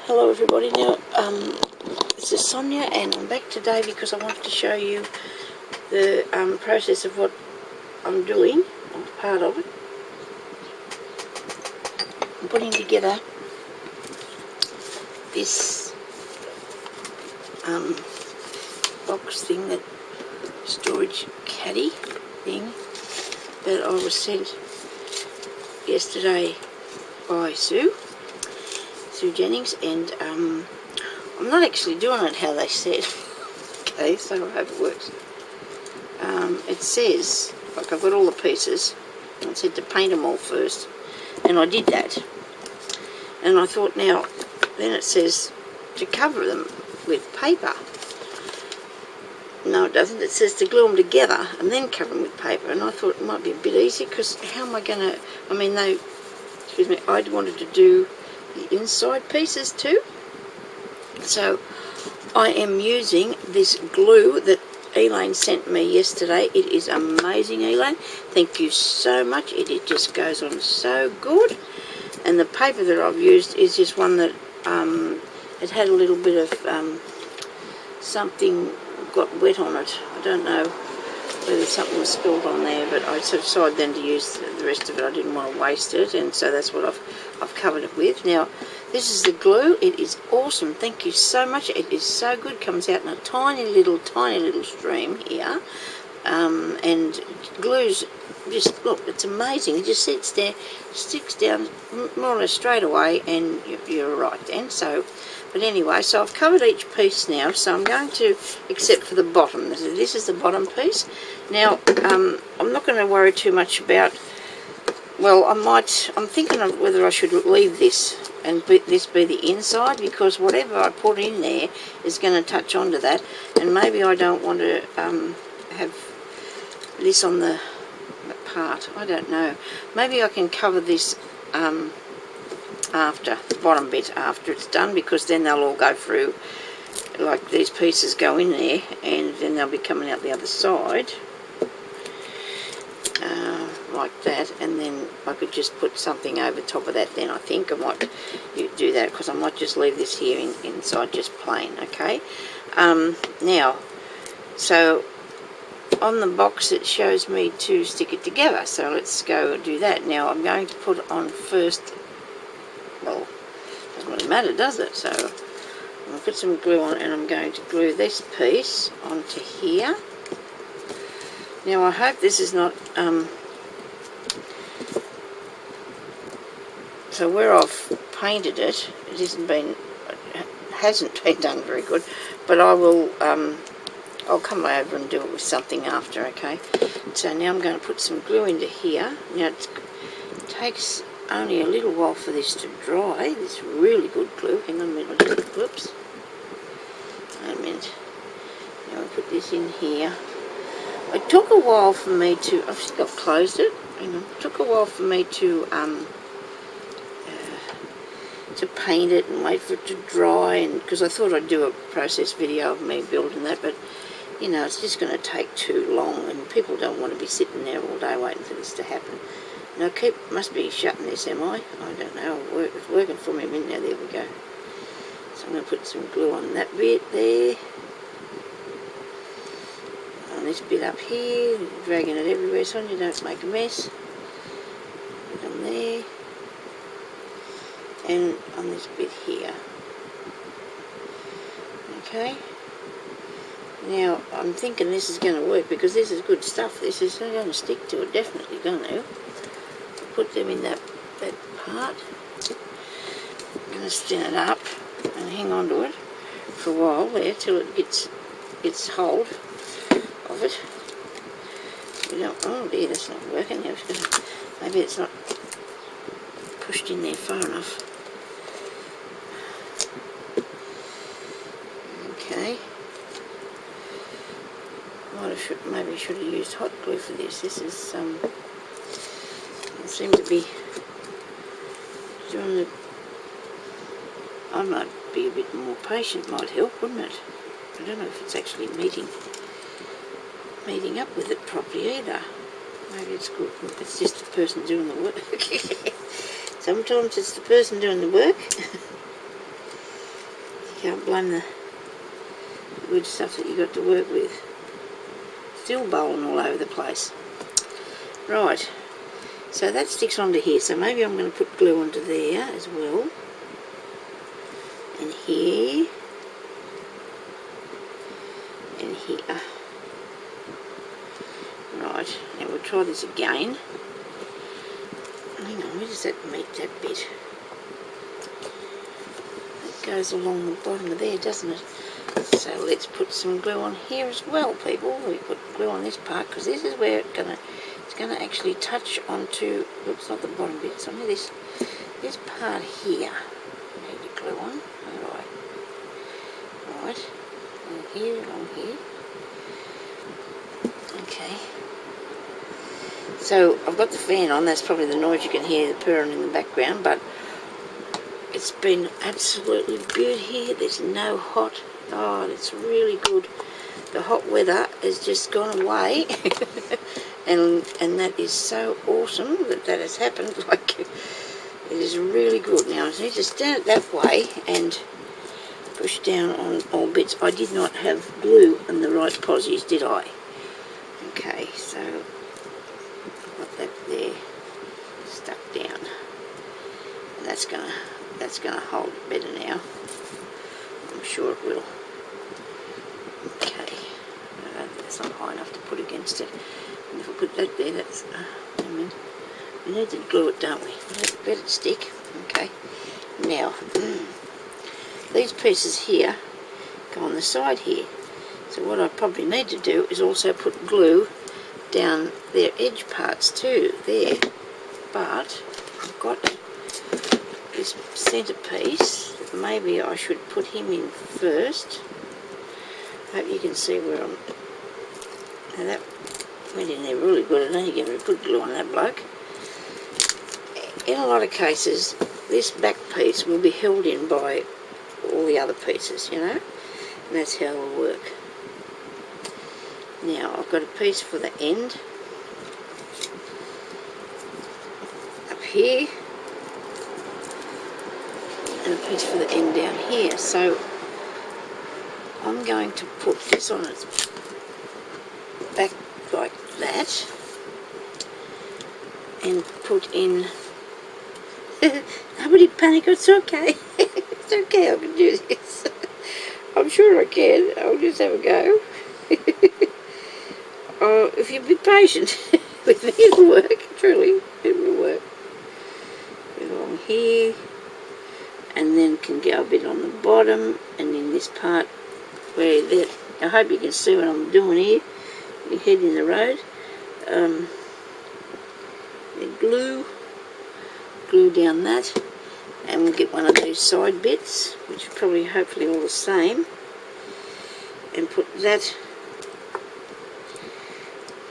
Hello everybody. Now this is Sonia and I'm back today because I wanted to show you the process of what I'm doing, or part of it. I'm putting together this box thing, that storage caddy thing that I was sent yesterday by Sue Jennings, and I'm not actually doing it how they said. Okay, so I hope it works. It says, like, I've got all the pieces, and it said to paint them all first, and I did that. And I thought, now, then it says to cover them with paper. No, it doesn't. It says to glue them together and then cover them with paper. And I thought it might be a bit easier, because how am I going to, I mean, I wanted to do the inside pieces too. So I am using this glue that Elaine sent me yesterday. It is amazing, Elaine. Thank you so much. It just goes on so good. And the paper that I've used is just one that it had a little bit of something got wet on it. I don't know whether something was spilled on there, but I decided then to use the rest of it. I didn't want to waste it, and so that's what I've covered it with. Now, this is the glue. It is awesome. Thank you so much. It is so good. Comes out in a tiny little stream here, and glues, just look, it's amazing. It just sits there, sticks down more or less straight away, and you're right then. So, but anyway, so I've covered each piece now, so I'm going to, except for the bottom. This is the bottom piece. Now, I'm not going to worry too much about, well, I'm thinking of whether I should leave this and this be the inside, because whatever I put in there is going to touch onto that, and maybe I don't want to have this on the part. I don't know. Maybe I can cover this after, the bottom bit after it's done, because then they'll all go through, like these pieces go in there, and then they'll be coming out the other side, like that, and then I could just put something over top of that. Then I think I might do that, because I might just leave this here inside just plain. Okay, now, so on the box it shows me to stick it together, so let's go do that. Now I'm going to put on first, well, doesn't really matter, does it? So I'm going to put some glue on, and I'm going to glue this piece onto here. Now I hope this is not, so where I've painted it, it hasn't been done very good, but I will, I'll come over and do it with something after, okay? So now I'm going to put some glue into here. Now it takes only a little while for this to dry, this really good glue. Hang on a minute, whoops. Wait a minute. Now I'll put this in here. It took a while for me to, I've just closed it. Hang on. It took a while for me to paint it and wait for it to dry, and because I thought I'd do a process video of me building that, but you know, it's just going to take too long, and people don't want to be sitting there all day waiting for this to happen. And I must be shutting this, am I? I don't know. It's working for me a minute now. There we go. So I'm going to put some glue on that bit there. On this bit up here, dragging it everywhere, Sonia, don't make a mess. Put it on there. And on this bit here. Okay. Now, I'm thinking this is going to work, because this is good stuff. This is going to stick to it, definitely going to. Put them in that part. I'm going to stand it up and hang on to it for a while there, till it gets hold of it. Oh dear, that's not working. Maybe it's not pushed in there far enough. Okay. Maybe I should have used hot glue for this. This is I seem to be doing the, I might be a bit more patient, might help, wouldn't it? I don't know if it's actually meeting up with it properly either. Maybe it's good. It's just the person doing the work. Sometimes it's the person doing the work. Can't blame the good stuff that you got to work with. Still bowling all over the place. Right, so that sticks onto here, so maybe I'm going to put glue onto there as well. And here. And here. Right, now we'll try this again. Hang on, where does that meet that bit? It goes along the bottom of there, doesn't it? So let's put some glue on here as well, people. We put glue on this part because this is where it's gonna actually touch onto. Oops, not the bottom bit. It's only this part here. I need to glue on. Right, and here, along here. Okay. So I've got the fan on. That's probably the noise you can hear, the purring in the background. But it's been absolutely good here. There's no hot. Oh, it's really good. The hot weather has just gone away, and that is so awesome that has happened. Like, it is really good. Now I need to stand it that way and push down on all bits. I did not have glue in the right posies, did I? Okay, so I've got that there stuck down, and that's gonna hold it better now. I'm sure it will. Okay, that's not high enough to put against it. And if I put that there, that's. I mean, we need to glue it, don't we? Let it stick. Okay. Now, these pieces here go on the side here. So what I probably need to do is also put glue down their edge parts too, there. But I've got this centre piece. Maybe I should put him in first. I hope you can see where I'm. Now that went in there really good. I know you get a good glue on that bloke. In a lot of cases, this back piece will be held in by all the other pieces, you know, and that's how it will work. Now I've got a piece for the end up here and a piece for the end down here. So I'm going to put this on its back like that and put in. Nobody panic, it's okay. It's okay, I can do this. I'm sure I can. I'll just have a go. Oh, if you'll be patient with me, it'll work. Truly, it will work. Along here, and then can go a bit on the bottom, and in this part where that. I hope you can see what I'm doing here. You head in the road. Glue down that, and we'll get one of these side bits, which are probably hopefully all the same, and put that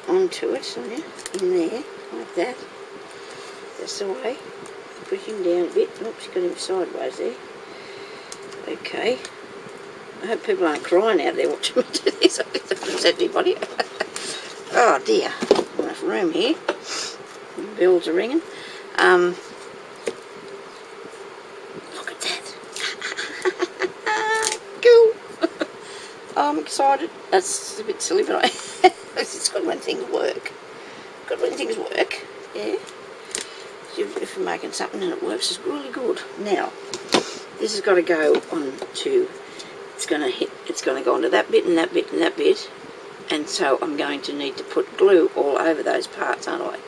onto it, Sonya, in there, like that. That's the way. Push him down a bit. Oops, got him sideways there. Okay. I hope people aren't crying out there watching me do this. I don't upset anybody. Oh dear. Not enough room here. The bells are ringing. Look at that. Cool. I'm excited. That's a bit silly, but it's good when things work. Good when things work. Yeah. If you're making something and it works, it's really good. Now, this has got to go on to. It's going to go onto that bit and that bit and that bit, and so I'm going to need to put glue all over those parts, aren't I?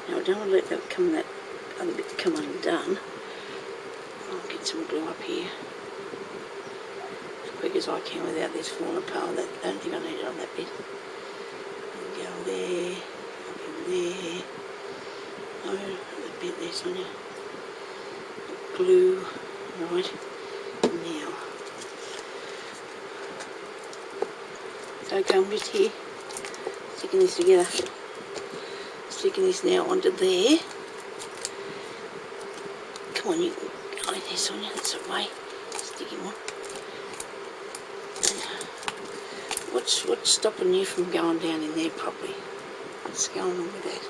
Now I don't want to let that other bit come undone. I'll get some glue up here as quick as I can without this falling apart. I don't think I need it on that bit. I'll go there, up in there. Oh, that bit there, Sonya. Glue, right. Now. Okay, I'm just here sticking this together. Sticking this now onto there. Come on, you can go in there, Sonya. That's the way. Stick him on. What's stopping you from going down in there properly? What's going on with that?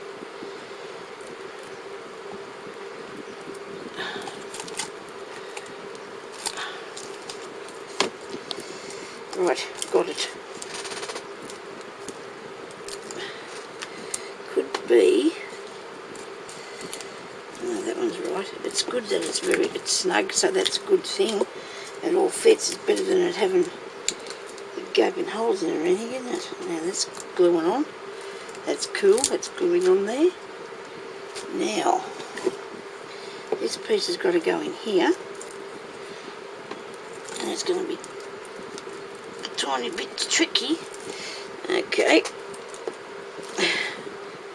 Right, got it. Could be. No, that one's right. It's good that it's snug, so that's a good thing. It all fits. It's better than it having gaping holes in it or anything, isn't it? Now that's gluing on. That's cool. That's gluing on there. Now, this piece has got to go in here, and it's going to be a tiny bit tricky. Okay,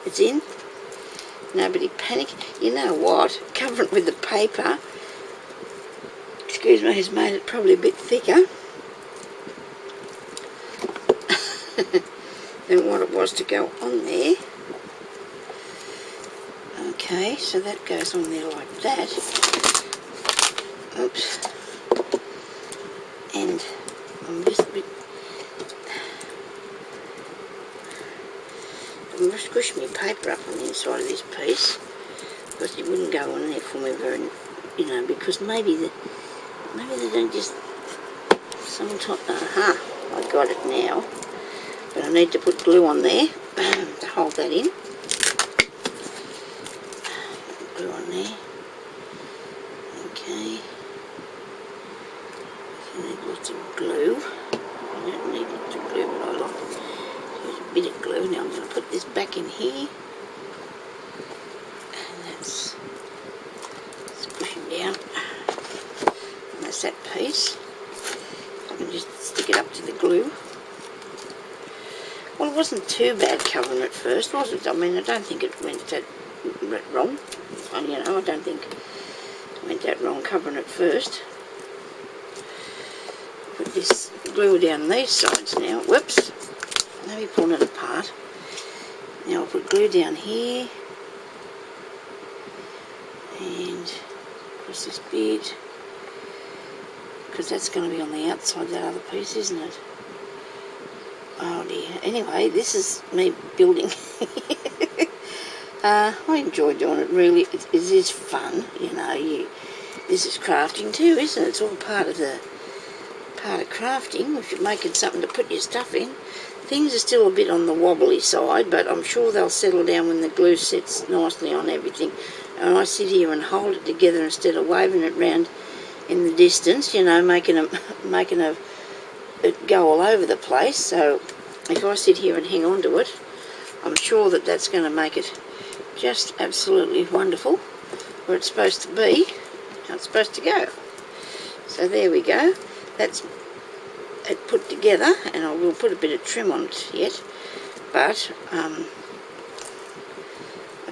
it's in. Nobody panic. You know what? Cover it with the paper, excuse me, has made it probably a bit thicker than what it was to go on there. Okay, so that goes on there like that. Oops. And I'm just a bit... I'm just squishing my paper up on the inside of this piece because it wouldn't go on there for me very, you know, because maybe they don't just sometimes. I got it now, but I need to put glue on there to hold that in. Glue on there. Okay. So I need lots of glue. I don't need lots of glue, but I like it. There's a bit of glue. Now I'm going to put this back in here, and that's pushing down. And that's that piece. I can just stick it up to the glue. Well, it wasn't too bad covering at first, was it? I mean, I don't think it went that wrong. And, you know, I don't think it went that wrong covering at first. Put this glue down these sides now. Whoops. Maybe pulling it apart. Now I'll put glue down here. And across this bit. Because that's going to be on the outside of that other piece, isn't it? Oh dear. Anyway, this is me building. I enjoy doing it, really. It is fun, you know. This is crafting too, isn't it? It's all part of crafting. If you're making something to put your stuff in. Things are still a bit on the wobbly side, but I'm sure they'll settle down when the glue sets nicely on everything. And I sit here and hold it together instead of waving it round in the distance, you know, making it go all over the place. So if I sit here and hang on to it, I'm sure that that's going to make it just absolutely wonderful where it's supposed to be, how it's supposed to go. So there we go. That's it put together, and I will put a bit of trim on it yet, but I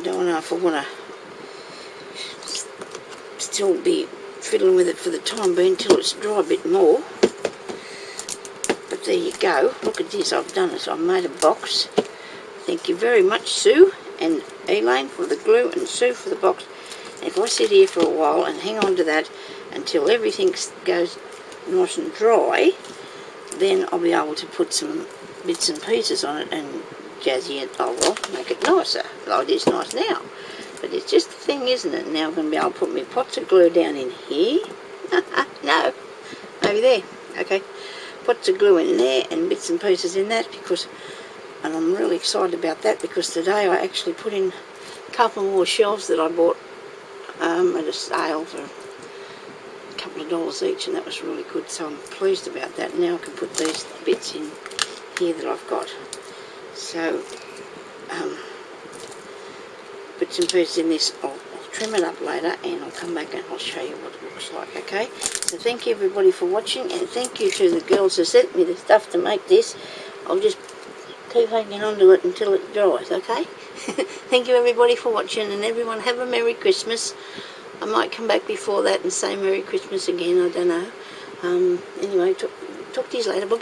don't know if I want to still be fiddling with it for the time being until it's dry a bit more. But there you go. Look at this. I've done it. I've made a box. Thank you very much, Sue and Elaine, for the glue, and Sue for the box. And if I sit here for a while and hang on to that until everything goes nice and dry, then I'll be able to put some bits and pieces on it and jazzy it. Oh well, make it nicer. Like it is nice now. But it's just the thing, isn't it? Now I'm going to be able to put my pots of glue down in here. No, maybe there. Okay. Pots of glue in there and bits and pieces in that, and I'm really excited about that because today I actually put in a couple more shelves that I bought at a sale for a couple of dollars each, and that was really good, so I'm pleased about that. Now I can put these bits in here that I've got. So bits and pieces in this. I'll trim it up later and I'll come back and I'll show you what it looks like. Okay, so thank you everybody for watching, and thank you to the girls who sent me the stuff to make this. I'll just keep hanging on to it until it dries. Okay. Thank you everybody for watching, and everyone have a Merry Christmas. I might come back before that and say Merry Christmas again, I don't know. Anyway, talk to you later. Bye.